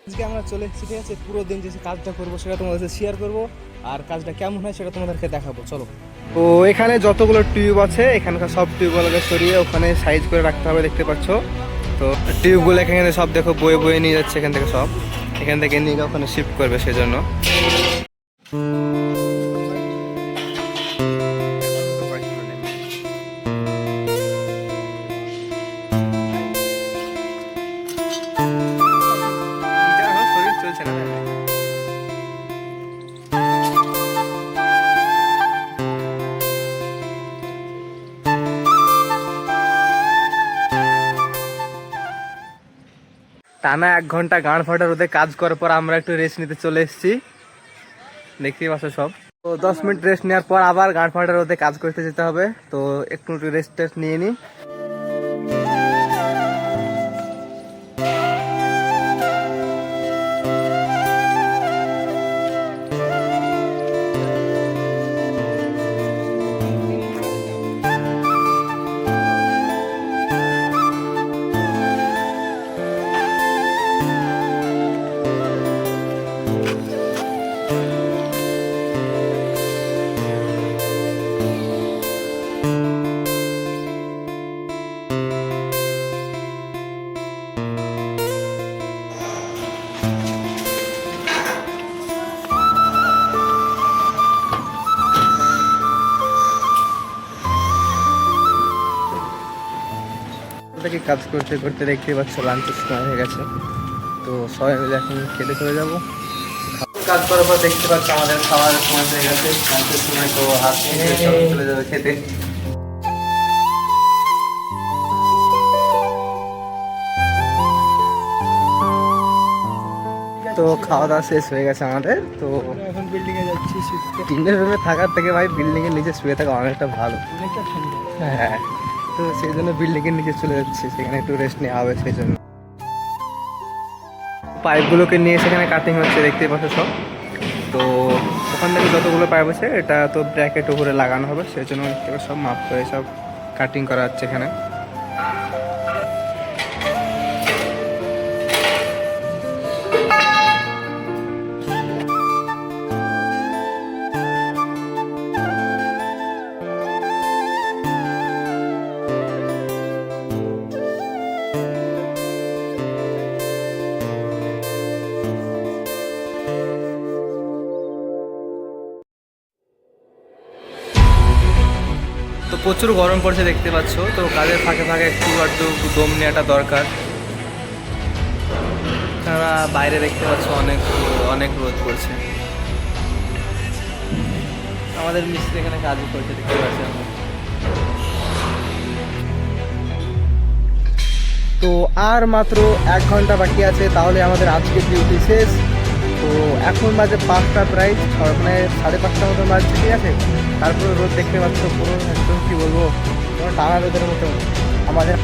আজকে আমরা চলে এসেছি, ঠিক আছে। পুরো দিন যে কাজটা করবো সেটা তোমাদের সাথে শেয়ার করবো, আর কাজটা কেমন হয় সেটা তোমাদেরকে দেখাবো। চলো। তো এখানে যতগুলো টিউব আছে এখানকার সব টিউবগুলোকে সরিয়ে ওখানে সাইজ করে রাখতে হবে, দেখতে পাচ্ছ। তো টিউবগুলো এখানে সব দেখো বয়ে বয়ে নিয়ে যাচ্ছে এখান থেকে, সব এখান থেকে নিয়ে ওখানে শিফট করবে সেজন্য। শরীর চলছে না। টানা 1 ঘন্টা গাঁড় ফাটা রোদে কাজ করার পর আমরা একটু রেস্ট নিতে চলে এসেছি, দেখতেই পাচ্ছ সব। তো 10 মিনিট রেস্ট নেওয়ার পর আবার গাঁড় ফাটা রোদে কাজ করতে যেতে হবে, তো একটু রেস্ট টেস্ট নিয়ে নিই। থেকে কাজ করতে করতে দেখতে পাচ্ছ লাঞ্চের সময় হয়ে গেছে, তো সবাই মিলে এখন খেতে চলে যাবো। কাজ করার পর দেখতে পাচ্ছ আমাদের খাওয়ার সময় হয়ে গেছে, লাঞ্চের সময়, তো হাত মুখে সবাই চলে যাবে খেতে। তো খাওয়া দাওয়া শেষ হয়ে গেছে আমাদের, তো এখন বিল্ডিং এ যাচ্ছি। টিনের রুমে থাকার থেকে ভাই বিল্ডিং এর নিচে শুয়ে থাকা অনেকটা ভালো, অনেকটা ঠান্ডা। হ্যাঁ, তো সেই জন্য বিল্ডিং এর নিচে চলে যাচ্ছি, সেখানে একটু রেস্ট নেওয়া হবে সেই জন্য। পাইপগুলোকে নিয়ে সেখানে কাটিং হচ্ছে, দেখতেই পাচ্ছ সব। তো ওখান থেকে যতগুলো পাইপ আছে এটা তো ব্র্যাকেট উপরে লাগানো হবে, সেই জন্য সব মাপ করে সব কাটিং করা হচ্ছে এখানে। তো প্রচুর গরম পড়ছে দেখতে পাচ্ছ, তো কাজের ফাঁকে ফাঁকে একটু আধটু দম নেওয়াটা দরকার, কেননা বাইরে দেখতে পাচ্ছ অনেক অনেক রোদ পড়ছে। আমাদের মিস্ত্রি এখানে কাজও করছে, দেখতে পাচ্ছি আমরা। তো আর মাত্র 1 ঘন্টা বাকি আছে, তাহলে আমাদের আজকের ডিউটি শেষ। তো এখন বাজে 5টা প্রায়, মানে 5:30টার মতো বাজছে, ঠিক আছে। তারপরে রোদ দেখতে পাচ্ছ পুরো একদম, কি বলবো, টানা রোদের মতো আমাদের।